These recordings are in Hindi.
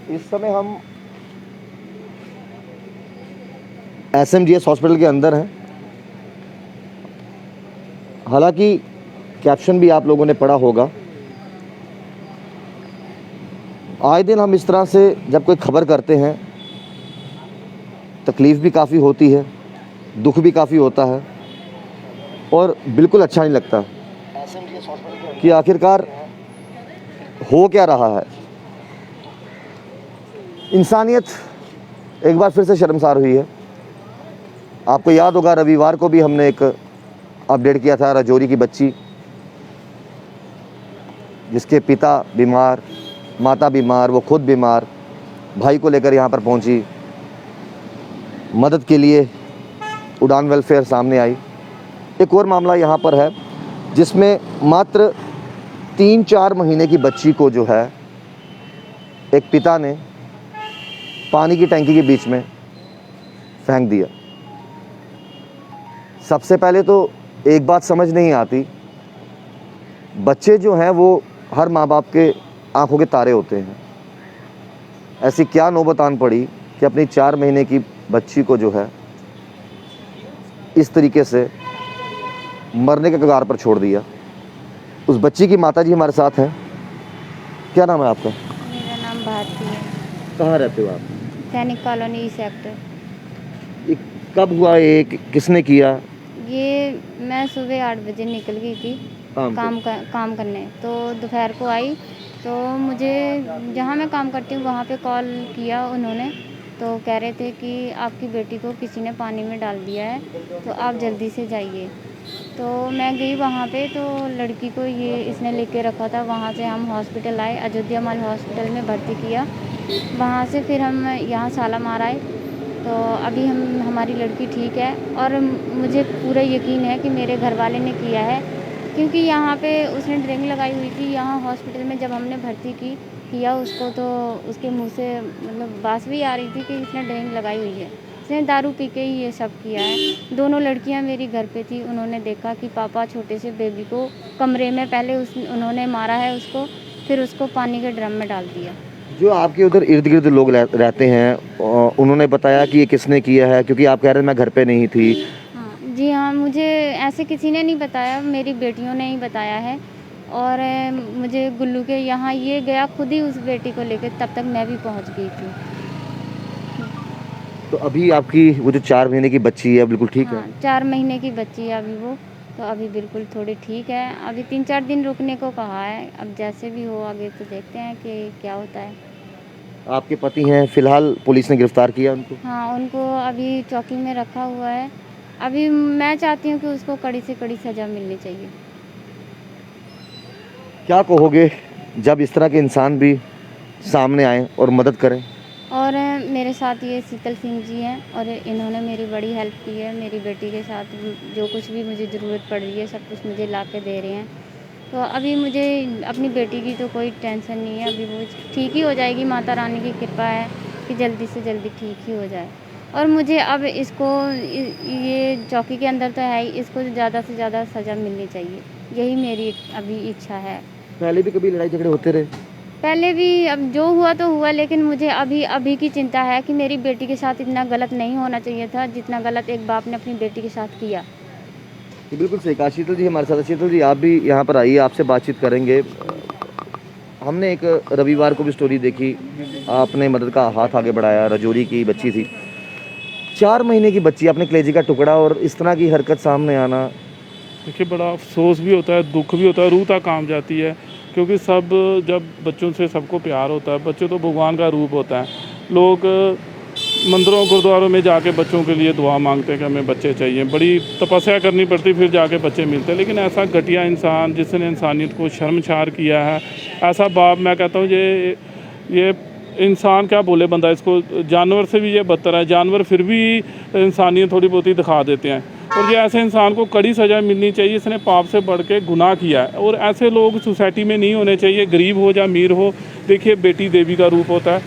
इस समय हम SMGS हॉस्पिटल के अंदर हैं। हालांकि कैप्शन भी आप लोगों ने पढ़ा होगा। आए दिन हम इस तरह से जब कोई खबर करते हैं, तकलीफ़ भी काफ़ी होती है, दुख भी काफ़ी होता है और बिल्कुल अच्छा नहीं लगता कि आखिरकार हो क्या रहा है। इंसानियत एक बार फिर से शर्मसार हुई है। आपको याद होगा रविवार को भी हमने एक अपडेट किया था, राजौरी की बच्ची जिसके पिता बीमार, माता बीमार, वो खुद बीमार, भाई को लेकर यहाँ पर पहुँची, मदद के लिए उड़ान वेलफेयर सामने आई। एक और मामला यहाँ पर है जिसमें मात्र 3-4 महीने की बच्ची को जो है एक पिता ने पानी की टंकी के बीच में फेंक दिया। सबसे पहले तो एक बात समझ नहीं आती, बच्चे जो हैं वो हर माँ बाप के आंखों के तारे होते हैं। ऐसी क्या नौबत आन पड़ी कि अपनी 4 महीने की बच्ची को जो है इस तरीके से मरने के कगार पर छोड़ दिया। उस बच्ची की माताजी हमारे साथ हैं। क्या नाम है आपका? मेरा नाम भारती है। कहाँ रहते हो आप? सैनिक कॉलोनी ई सेक्टर। ये कब हुआ, ये किसने किया? ये मैं सुबह 8 बजे निकल गई थी काम करने, तो दोपहर को आई तो मुझे जहाँ मैं काम करती हूँ वहाँ पे कॉल किया उन्होंने, तो कह रहे थे कि आपकी बेटी को किसी ने पानी में डाल दिया है, तो आप जल्दी से जाइए। तो मैं गई वहाँ पे, तो लड़की को ये इसने लेके रखा था। वहाँ से हम हॉस्पिटल आए, अयोध्या माल हॉस्पिटल में भर्ती किया। वहाँ से फिर हम यहाँ शालामार आए, तो अभी हमारी लड़की ठीक है और मुझे पूरा यकीन है कि मेरे घर वाले ने किया है, क्योंकि यहाँ पे उसने ड्रिंक लगाई हुई थी। यहाँ हॉस्पिटल में जब हमने भर्ती किया उसको, तो उसके मुंह से मतलब बास भी आ रही थी कि इसने ड्रिंक लगाई हुई है। इसने दारू पी के ही ये सब किया है। दोनों लड़कियाँ मेरी घर पे थी। उन्होंने देखा कि पापा छोटे से बेबी को कमरे में पहले उन्होंने मारा है उसको, फिर उसको पानी के ड्रम में डाल दिया। जो आपके उधर इर्द गिर्द लोग रहते हैं, उन्होंने बताया कि ये किसने किया है? क्योंकि आप कह रहे हैं मैं घर पे नहीं थी। हाँ जी हाँ, मुझे ऐसे किसी ने नहीं बताया, मेरी बेटियों ने ही बताया है। और मुझे गुल्लू के यहाँ ये गया खुद ही उस बेटी को लेकर, तब तक मैं भी पहुँच गई थी। तो अभी आपकी वो जो 4 महीने की बच्ची है बिल्कुल ठीक है? 4 महीने की बच्ची है अभी वो, तो अभी बिल्कुल थोड़ी ठीक है। अभी 3-4 दिन रुकने को कहा है, अब जैसे भी हो आगे तो देखते हैं कि क्या होता है। आपके पति हैं, फिलहाल पुलिस ने गिरफ्तार किया उनको? हाँ, उनको अभी चौकी में रखा हुआ है। अभी मैं चाहती हूँ कि उसको कड़ी से कड़ी सज़ा मिलनी चाहिए। क्या कहोगे जब इस तरह के इंसान भी सामने आए और मदद करें? और मेरे साथ ये शीतल सिंह जी हैं और इन्होंने मेरी बड़ी हेल्प की है। मेरी बेटी के साथ जो कुछ भी मुझे ज़रूरत पड़ रही है सब कुछ मुझे ला के दे रहे हैं। तो अभी मुझे अपनी बेटी की तो कोई टेंशन नहीं है, अभी वो ठीक ही हो जाएगी। माता रानी की कृपा है कि जल्दी से जल्दी ठीक ही हो जाए। और मुझे अब इसको ये चौकी के अंदर तो है ही, इसको ज़्यादा से ज़्यादा सज़ा मिलनी चाहिए, यही मेरी अभी इच्छा है। पहले भी कभी लड़ाई झगड़े होते रहे? पहले भी, अब जो हुआ तो हुआ, लेकिन मुझे अभी की चिंता है कि मेरी बेटी के साथ इतना गलत नहीं होना चाहिए था जितना गलत एक बाप ने अपनी बेटी के साथ किया। तो बिल्कुल सही कहा। शीतल जी हमारे साथ। शीतल जी आप भी यहाँ पर आइए, आपसे बातचीत करेंगे। हमने एक रविवार को भी स्टोरी देखी, आपने मदद का हाथ आगे बढ़ाया। राजौरी की बच्ची थी, 4 महीने की बच्ची, अपने कलेजे का टुकड़ा, और इस तरह की हरकत सामने आना। देखिए बड़ा अफसोस भी होता है, दुख भी होता है, रूह तक काम जाती है, क्योंकि सब जब बच्चों से सबको प्यार होता है, बच्चे तो भगवान का रूप होता है। लोग मंदिरों गुरुद्वारों में जाके बच्चों के लिए दुआ मांगते हैं कि हमें बच्चे चाहिए, बड़ी तपस्या करनी पड़ती फिर जाके बच्चे मिलते हैं। लेकिन ऐसा घटिया इंसान जिसने इंसानियत को शर्मसार किया है, ऐसा बाप, मैं कहता हूँ ये इंसान क्या बोले बंदा, इसको जानवर से भी ये बदतर है। जानवर फिर भी इंसानियत थोड़ी बहुत ही दिखा देते हैं, और ये ऐसे इंसान को कड़ी सज़ा मिलनी चाहिए। इसने पाप से बढ़ के गुनाह किया है, और ऐसे लोग सोसाइटी में नहीं होने चाहिए, गरीब हो या अमीर हो। देखिए बेटी देवी का रूप होता है,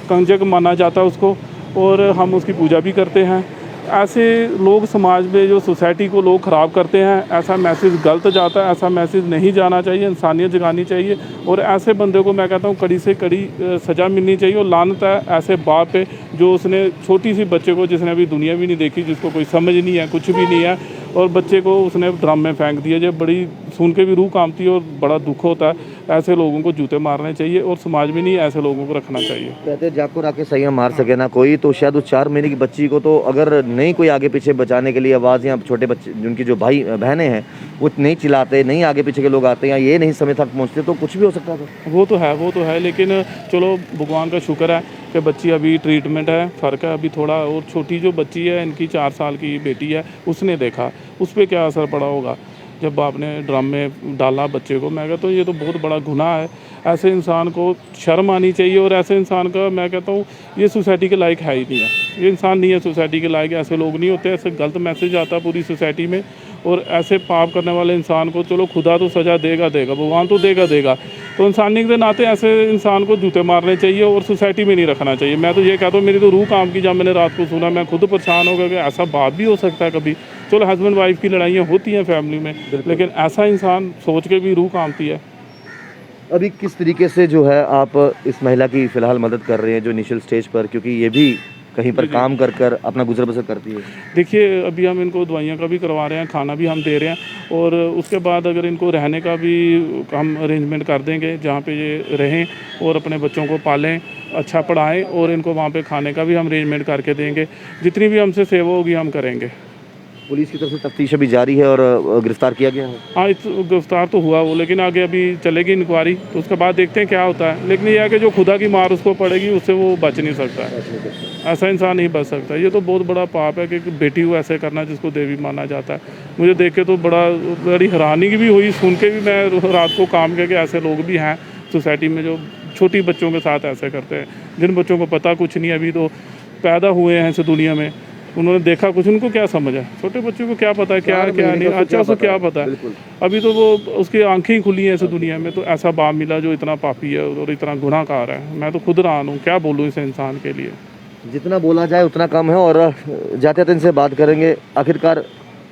कंजक माना जाता है उसको, और हम उसकी पूजा भी करते हैं। ऐसे लोग समाज में जो सोसाइटी को लोग ख़राब करते हैं, ऐसा मैसेज गलत जाता है, ऐसा मैसेज नहीं जाना चाहिए। इंसानियत जगानी चाहिए और ऐसे बंदे को मैं कहता हूँ कड़ी से कड़ी सज़ा मिलनी चाहिए। और लानत है ऐसे बाप पे जो उसने छोटी सी बच्चे को, जिसने अभी दुनिया भी नहीं देखी, जिसको कोई समझ नहीं है, कुछ भी नहीं है, और बच्चे को उसने ड्रम में फेंक दिया। जब बड़ी सुन के भी रूह कांपती है और बड़ा दुख होता है। ऐसे लोगों को जूते मारने चाहिए और समाज में नहीं ऐसे लोगों को रखना चाहिए। कहते हैं जाको राके सही मार सके ना कोई, तो शायद उस 4 महीने की बच्ची को तो अगर नहीं कोई आगे पीछे बचाने के लिए आवाज़, या छोटे बच्चे जिनकी जो भाई बहनें हैं वो नहीं चिल्लाते, नहीं आगे पीछे के लोग आते या ये नहीं समय तक पहुँचते, तो कुछ भी हो सकता था। वो तो है, लेकिन चलो भगवान का शुक्र है कि बच्ची अभी ट्रीटमेंट है, फ़र्क है अभी थोड़ा। और छोटी जो बच्ची है, इनकी 4 साल की बेटी है, उसने देखा उस पर क्या असर पड़ा होगा जब बाप ने ड्रम में डाला बच्चे को। मैं कहता हूँ ये तो बहुत बड़ा गुनाह है। ऐसे इंसान को शर्म आनी चाहिए और ऐसे इंसान का मैं कहता हूँ ये सोसाइटी के लायक है ही नहीं है। ये इंसान नहीं है सोसाइटी के लायक, ऐसे लोग नहीं होते। ऐसे गलत मैसेज आता है पूरी सोसाइटी में। और ऐसे पाप करने वाले इंसान को चलो खुदा तो सज़ा देगा, भगवान तो देगा। तो इंसानियत के नाते ऐसे इंसान को जूते मारने चाहिए और सोसाइटी में नहीं रखना चाहिए। मैं तो ये कहता हूँ, मेरी तो रूह काम की जब मैंने रात को सुना। मैं खुद परेशान हो गया कि ऐसा बात भी हो सकता है कभी। चलो हस्बैंड वाइफ की लड़ाइयाँ होती हैं फैमिली में, लेकिन ऐसा इंसान सोच के भी रूह कांपती है। अभी किस तरीके से जो है आप इस महिला की फ़िलहाल मदद कर रहे हैं जो इनिशियल स्टेज पर, क्योंकि ये भी कहीं पर काम कर कर अपना गुजर बसर करती है? देखिए अभी हम इनको दवाइयाँ का भी करवा रहे हैं, खाना भी हम दे रहे हैं और उसके बाद अगर इनको रहने का भी हम अरेंजमेंट कर देंगे जहाँ पे ये रहें और अपने बच्चों को पालें, अच्छा पढ़ाएं, और इनको वहाँ पे खाने का भी हम अरेंजमेंट करके देंगे। जितनी भी हमसे सेवा होगी हम करेंगे। पुलिस की तरफ से तफ्तीश अभी जारी है और गिरफ्तार किया गया है? हाँ, गिरफ्तार तो हुआ वो, लेकिन आगे अभी चलेगी इंक्वायरी, तो उसके बाद देखते हैं क्या होता है। लेकिन यह है कि जो खुदा की मार उसको पड़ेगी उससे वो बच नहीं सकता है। ऐसा इंसान नहीं बच सकता। ये तो बहुत बड़ा पाप है कि बेटी को ऐसे करना जिसको देवी माना जाता है। मुझे देख के तो बड़ी हैरानी भी हुई, सुन के भी मैं रात को काम किया कि ऐसे लोग भी हैं सोसाइटी में जो छोटी बच्चों के साथ ऐसे करते हैं। जिन बच्चों को पता कुछ नहीं, अभी तो पैदा हुए हैं इस दुनिया में, उन्होंने देखा कुछ, उनको क्या समझ है? छोटे बच्चों को क्या पता है क्या नहीं, अच्छा उसको क्या पता है? अभी तो वो उसकी आंखें ही खुली हैं इस दुनिया में। तो ऐसा बाप मिला जो इतना पापी है और इतना गुनाहगार है। मैं तो खुद हैरान हूँ, क्या बोलूँ इस इंसान के लिए। जितना बोला जाए उतना कम है। और जाते तो इनसे बात करेंगे, आखिरकार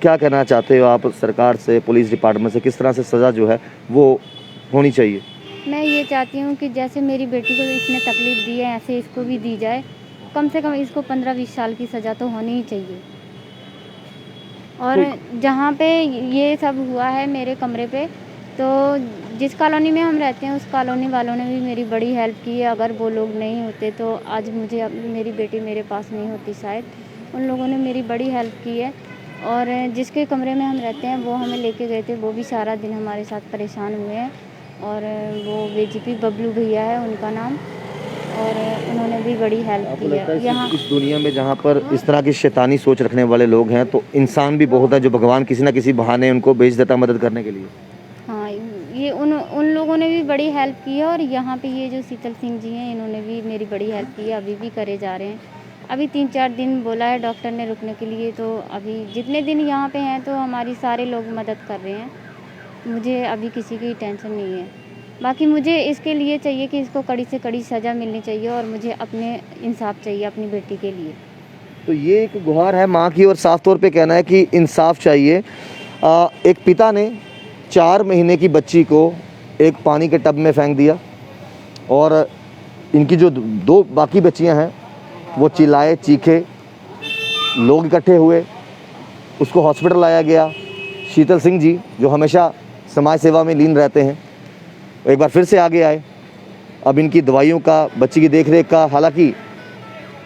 क्या कहना चाहते हो आप सरकार से, पुलिस डिपार्टमेंट से, किस तरह से सज़ा जो है वो होनी चाहिए? मैं ये चाहती हूँ कि जैसे मेरी बेटी को इसने तकलीफ़ दी है ऐसे इसको भी दी जाए। कम से कम इसको 15-20 साल की सज़ा तो होनी ही चाहिए। और जहाँ पे ये सब हुआ है मेरे कमरे पे, तो जिस कॉलोनी में हम रहते हैं उस कॉलोनी वालों ने भी मेरी बड़ी हेल्प की है। अगर वो लोग नहीं होते तो आज मेरी बेटी मेरे पास नहीं होती शायद। उन लोगों ने मेरी बड़ी हेल्प की है। और जिसके कमरे में हम रहते हैं वो हमें लेके गए थे, वो भी सारा दिन हमारे साथ परेशान हुए हैं। और वो बीजेपी बबलू भैया है उनका नाम, और उन्होंने भी बड़ी हेल्प की है। यहाँ इस दुनिया में जहाँ पर इस तरह की शैतानी सोच रखने वाले लोग हैं, तो इंसान भी बहुत है जो भगवान किसी ना किसी बहाने उनको भेज देता है मदद करने के लिए। हाँ, ये उन लोगों ने भी बड़ी हेल्प की है। और यहाँ पे ये जो शीतल सिंह जी हैं, इन्होंने भी मेरी बड़ी हेल्प की है, अभी भी करे जा रहे हैं। अभी 3-4 दिन बोला है डॉक्टर ने रुकने के लिए, तो अभी जितने दिन यहाँ पे हैं तो हमारी सारे लोग मदद कर रहे हैं। मुझे अभी किसी की टेंशन नहीं है। बाकी मुझे इसके लिए चाहिए कि इसको कड़ी से कड़ी सज़ा मिलनी चाहिए और मुझे अपने इंसाफ चाहिए अपनी बेटी के लिए। तो ये एक गुहार है माँ की और साफ तौर पे कहना है कि इंसाफ चाहिए। एक पिता ने 4 महीने की बच्ची को एक पानी के टब में फेंक दिया और इनकी जो 2 बाकी बच्चियां हैं वो चिल्लाए चीखे, लोग इकट्ठे हुए, उसको हॉस्पिटल लाया गया। शीतल सिंह जी जो हमेशा समाज सेवा में लीन रहते हैं एक बार फिर से आगे आए। अब इनकी दवाइयों का, बच्ची की देखरेख का, हालांकि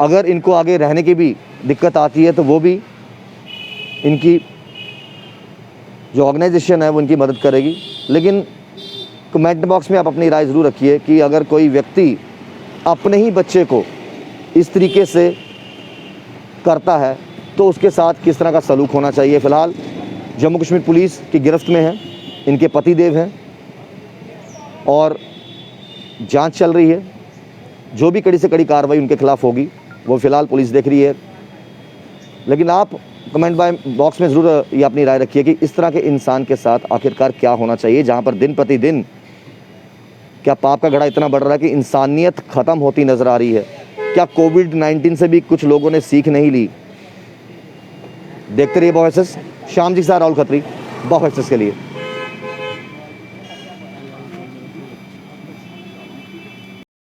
अगर इनको आगे रहने की भी दिक्कत आती है तो वो भी इनकी जो ऑर्गेनाइजेशन है वो इनकी मदद करेगी। लेकिन कमेंट बॉक्स में आप अपनी राय ज़रूर रखिए कि अगर कोई व्यक्ति अपने ही बच्चे को इस तरीके से करता है तो उसके साथ किस तरह का सलूक होना चाहिए। फ़िलहाल जम्मू कश्मीर पुलिस की गिरफ्त में है, इनके पति देव हैं और जांच चल रही है। जो भी कड़ी से कड़ी कार्रवाई उनके खिलाफ होगी वो फ़िलहाल पुलिस देख रही है। लेकिन आप कमेंट बॉक्स में ज़रूर ये अपनी राय रखिए कि इस तरह के इंसान के साथ आखिरकार क्या होना चाहिए, जहां पर दिन प्रतिदिन क्या पाप का घड़ा इतना बढ़ रहा है कि इंसानियत ख़त्म होती नज़र आ रही है। क्या कोविड-19 से भी कुछ लोगों ने सीख नहीं ली देखते रहिए बॉब एक्सेस। श्याम जी के साथ राहुल खत्री, बॉब एक्सेस के लिए।